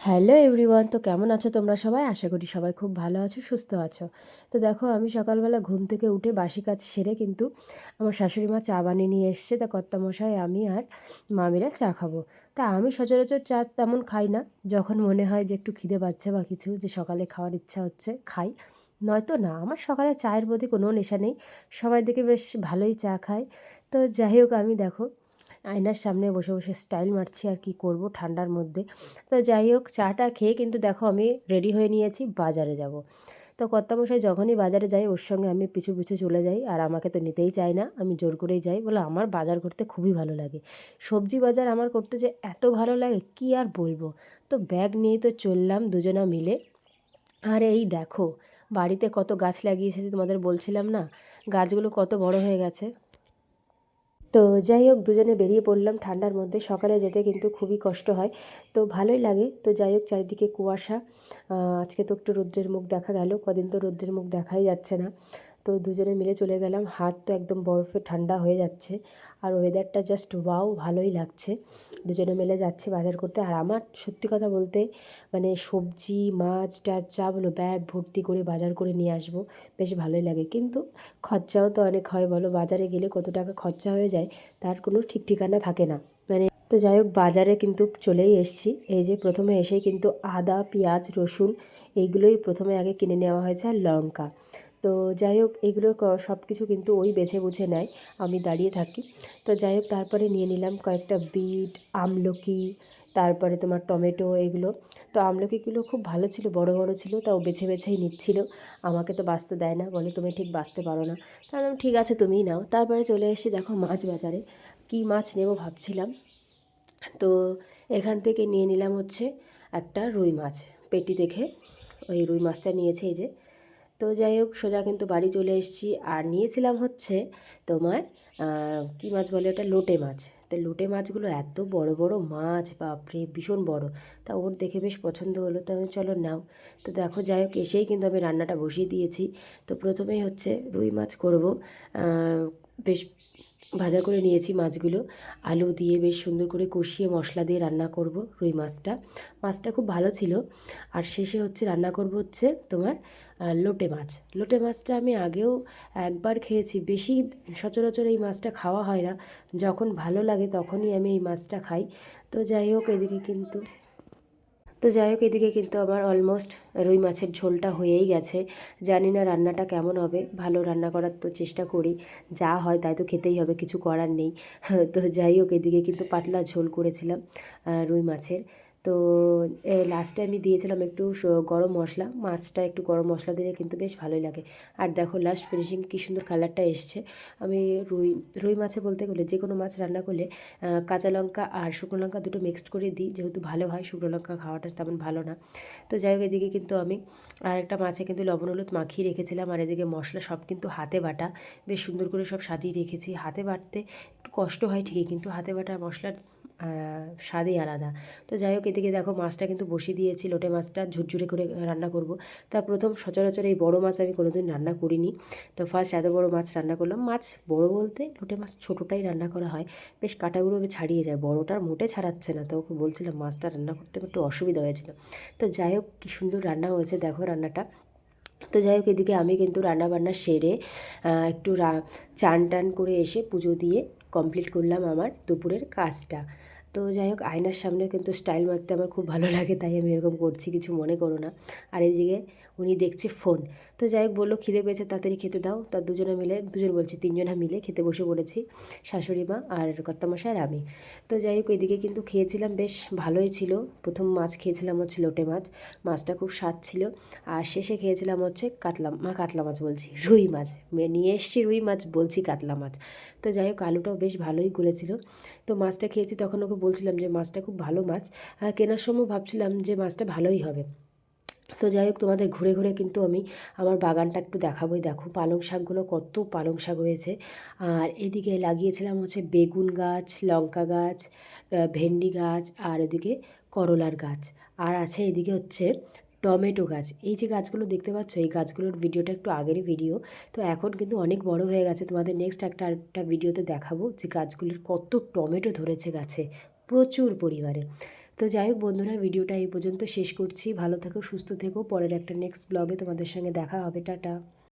Hello everyone, তো কেমন আছো তোমরা সবাই? আশা করি সবাই খুব ভালো আছো, সুস্থ আছো। তো দেখো, আমি সকালবেলা ঘুম থেকে উঠে বাসি কাজ সেরে কিন্তু আমার শাশুড়ি মা চা বানিয়ে নিয়ে এসছে। তা কর্তামশাই, আমি আর মামিরা চা খাবো। তা আমি সচরাচর চা তেমন খাই না। যখন মনে হয় যে একটু খিদে পাচ্ছে বা কিছু, যে সকালে খাওয়ার ইচ্ছা হচ্ছে, খাই। নয়তো না, আমার সকালে চায়ের প্রতি কোনো নেশা নেই। সবাই দেখে বেশ ভালোই চা খায়। তো যাই হোক, আমি দেখো আয়নার সামনে বসে বসে স্টাইল মারছি, আর কি করব ঠান্ডার মধ্যে। তো যাই হোক, চাটা খেয়ে কিন্তু দেখো আমি রেডি হয়ে নিয়েছি, বাজারে যাব। তো কর্তামশাই যখনই বাজারে যাই, ওর সঙ্গে আমি পিছু পিছু চলে যাই। আর আমাকে তো নিতেই চায় না, আমি জোর করেই যাই, বলে আমার বাজার করতে খুবই ভালো লাগে। সবজি বাজার আমার করতে যে এত ভালো লাগে কি আর বলবো। তো ব্যাগ নিয়ে তো চললাম দুজনা মিলে। আর এই দেখো, বাড়িতে কত গাছ লাগিয়ে এসেছি, তোমাদের বলছিলাম না? গাছগুলো কত বড় হয়ে গেছে। তো যাই হোক, দুজনে বেরিয়ে পড়লাম ঠান্ডার মধ্যে। সকালে যেতে কিন্তু খুবই কষ্ট হয়, তো ভালোই লাগে। তো যাই হোক, চারিদিকে কুয়াশা। আজকে তো একটু রৌদ্রের মুখ দেখা গেল, কদিন তো রৌদ্রের মুখ দেখাই যাচ্ছে না। তো দুজনে মিলে চলে গেলাম। হাত তো একদম বরফে ঠান্ডা হয়ে যাচ্ছে, আর ওয়েদারটা জাস্ট ওয়াও, ভালোই লাগছে। দুজনে মিলে যাচ্ছি বাজার করতে। আর আমার সত্যি কথা বলতে, মানে সবজি মাছ টাছ যা বলো, ব্যাগ ভর্তি করে বাজার করে নিয়ে আসবো, বেশ ভালোই লাগে। কিন্তু খরচাও তো অনেক হয়, বলো? বাজারে গেলে কত টাকা খরচা হয়ে যায়, তার কোনো ঠিক ঠিকানা থাকে না। মানে তো যাই হোক, বাজারে কিন্তু চলেই এসেছি। এই যে প্রথমে এসেই কিন্তু আদা, পেঁয়াজ, রসুন এইগুলোই প্রথমে আগে কিনে নেওয়া হয়েছে, আর লঙ্কা। তো যাই হোক, এগুলো সব কিছু কিন্তু ওই বেছে বুঝে নেয়, আমি দাঁড়িয়ে থাকি। তো যাই হোক, তারপরে নিয়ে নিলাম কয়েকটা বিট, আমলকি, তারপরে তোমার টমেটো, এগুলো। তো আমলকিগুলো খুব ভালো ছিল, বড় বড় ছিল, তাও বেছে বেছেই নিচ্ছিল। আমাকে তো বাছতে দেয় না, বলে তুমি ঠিক বাছতে পারো না। তাহলে আমি, ঠিক আছে তুমিই নাও। তারপরে চলে এসেছি দেখো মাছ বাজারে। কী মাছ নেব ভাবছিলাম। তো এখান থেকে নিয়ে নিলাম হচ্ছে একটা রুই মাছ, পেটি দেখে ওই রুই মাছটা নিয়েছে, এই যে। তো যাই হোক, সোজা কিন্তু বাড়ি চলে এসেছি। আর নিয়েছিলাম হচ্ছে তোমার কী মাছ বলে ওটা, লোটে মাছ। তো লোটে মাছগুলো এত বড় বড় মাছ, বাপরে ভীষণ বড়। তা ওর দেখে বেশ পছন্দ হলো, তো আমি, চলো নাও। তো দেখো, যাই হোক, এসেই কিন্তু আমি রান্নাটা বসিয়ে দিয়েছি। তো প্রথমেই হচ্ছে রুই মাছ করব। বেশ ভাজা করে নিয়েছি মাছগুলো, আলু দিয়ে বেশ সুন্দর করে কষিয়ে মশলা দিয়ে রান্না করব রুই মাছটা। মাছটা খুব ভালো ছিল। আর শেষে হচ্ছে রান্না করব হচ্ছে তোমার লোটে মাছ। লোটে মাছটা আমি আগেও একবার খেয়েছি, বেশি সচরাচর এই মাছটা খাওয়া হয় না। যখন ভালো লাগে তখনই আমি এই মাছটা খাই। তো যাই হোক, এদিকে কিন্তু আমার অলমোস্ট রুই মাছের ঝোলটা হয়েই গেছে। জানি না রান্নাটা কেমন হবে, ভালো রান্না করার তো চেষ্টা করি। যা হয় তাই তো খেতেই হবে, কিছু করার নেই। তো যাই হোক, এদিকে কিন্তু পাতলা ঝোল করেছিলাম রুই মাছের। তো লাস্টে আমি দিয়েছিলাম একটু গরম মশলা। মাছটা একটু গরম মশলা দিলে কিন্তু বেশ ভালোই লাগে। আর দেখো, লাস্ট ফিনিশিং কী সুন্দর কালারটা এসছে। আমি রুই রুই মাছে বলতে গেলে যে কোনো মাছ রান্না করলে কাঁচা লঙ্কা আর শুকনো লঙ্কা দুটো মিক্সড করে দিই, যেহেতু ভালো হয়। শুকনো লঙ্কা খাওয়াটা তেমন ভালো না। তো যাই হোক, এদিকে কিন্তু আমি আর একটা মাছে কিন্তু লবণ হলুদ মাখিয়ে রেখেছিলাম। আর এদিকে মশলা সব কিন্তু হাতে বাটা, বেশ সুন্দর করে সব সাজিয়ে রেখেছি। হাতে বাটতে একটু কষ্ট হয় ঠিকই, কিন্তু হাতে বাটা মশলার স্বাদই আলাদা। তো যাই হোক, এদিকে দেখো মাছটা কিন্তু বসিয়ে দিয়েছি, লোটে মাছটা ঝুরঝুরে করে রান্না করব। তা প্রথম সচরাচর এই বড় মাছ আমি কোনোদিন রান্না করিনি। তো ফার্স্ট এত বড় মাছ রান্না করলাম। মাছ বড় বলতে লোটে মাছ ছোটোটাই রান্না করা হয়, বেশ কাঁটাগুলো ছাড়িয়ে যায়, বড়টার মোটে ছাড়াচ্ছে না। তো ওকে বলছিলাম, মাছটা রান্না করতে একটু অসুবিধা হয়েছিল। তো যাই হোক, কী সুন্দর রান্না হয়েছে দেখো রান্নাটা। তো যাই হোক, এদিকে আমি কিন্তু রান্নাবান্না সেরে একটু চান টান করে এসে পুজো দিয়ে কমপ্লিট করলাম আমার দুপুরের কাজটা। তো যাই হোক, আয়নার সামনে কিন্তু স্টাইল মারতে আমার খুব ভালো লাগে, তাই আমি এরকম করছি, কিছু মনে করো না। আর এইদিকে উনি দেখছে ফোন। তো যাই হোক, বললো খিদে পেয়েছে, তাড়াতাড়ি খেতে দাও। তার দুজন বলছি, তিনজনা মিলে খেতে বসে পড়েছি, শাশুড়ি মা আর কর্তামশাই আর আমি। তো যাই হোক, এদিকে কিন্তু খেয়েছিলাম, বেশ ভালোই ছিল। প্রথম মাছ খেয়েছিলাম হচ্ছে লোটে মাছ, মাছটা খুব স্বাদ ছিল। আর শেষে খেয়েছিলাম হচ্ছে কাতলা মাছ বলছি, রুই মাছ। নিয়ে এসছি রুই মাছ, বলছি কাতলা মাছ। তো যাই হোক, আলুটাও বেশ ভালোই গলেছিল। তো মাছটা খেয়েছি, তখন ওকে বলছিলাম যে মাছটা খুব ভালো মাছ। কেনার সময় ভাবছিলাম যে মাছটা ভালোই হবে। তো যাই হোক, তোমাদের ঘুরে ঘুরে কিন্তু আমি আমার বাগানটা একটু দেখাবোই। দেখো পালং শাকগুলো, কত পালং শাক হয়েছে। আর এদিকে লাগিয়েছিলাম হচ্ছে বেগুন গাছ, লঙ্কা গাছ, ভেন্ডি গাছ, আর এদিকে করলার গাছ। আর আছে এদিকে হচ্ছে টমেটো গাছ। এই যে গাছগুলো দেখতে পাচ্ছ, এই গাছগুলোর ভিডিওটা একটু আগেরই ভিডিও। তো এখন কিন্তু অনেক বড় হয়ে গেছে, তোমাদের নেক্সট একটা ভিডিওতে দেখাবো যে গাছগুলির কত টমেটো ধরেছে গাছে, প্রচুর পরিমাণে। তো যাই হোক বন্ধুরা, ভিডিওটা এই পর্যন্ত শেষ করছি। ভালো থেকো, সুস্থ থেকো। পরের একটা নেক্সট ব্লগে তোমাদের সঙ্গে দেখা হবে। টাটা।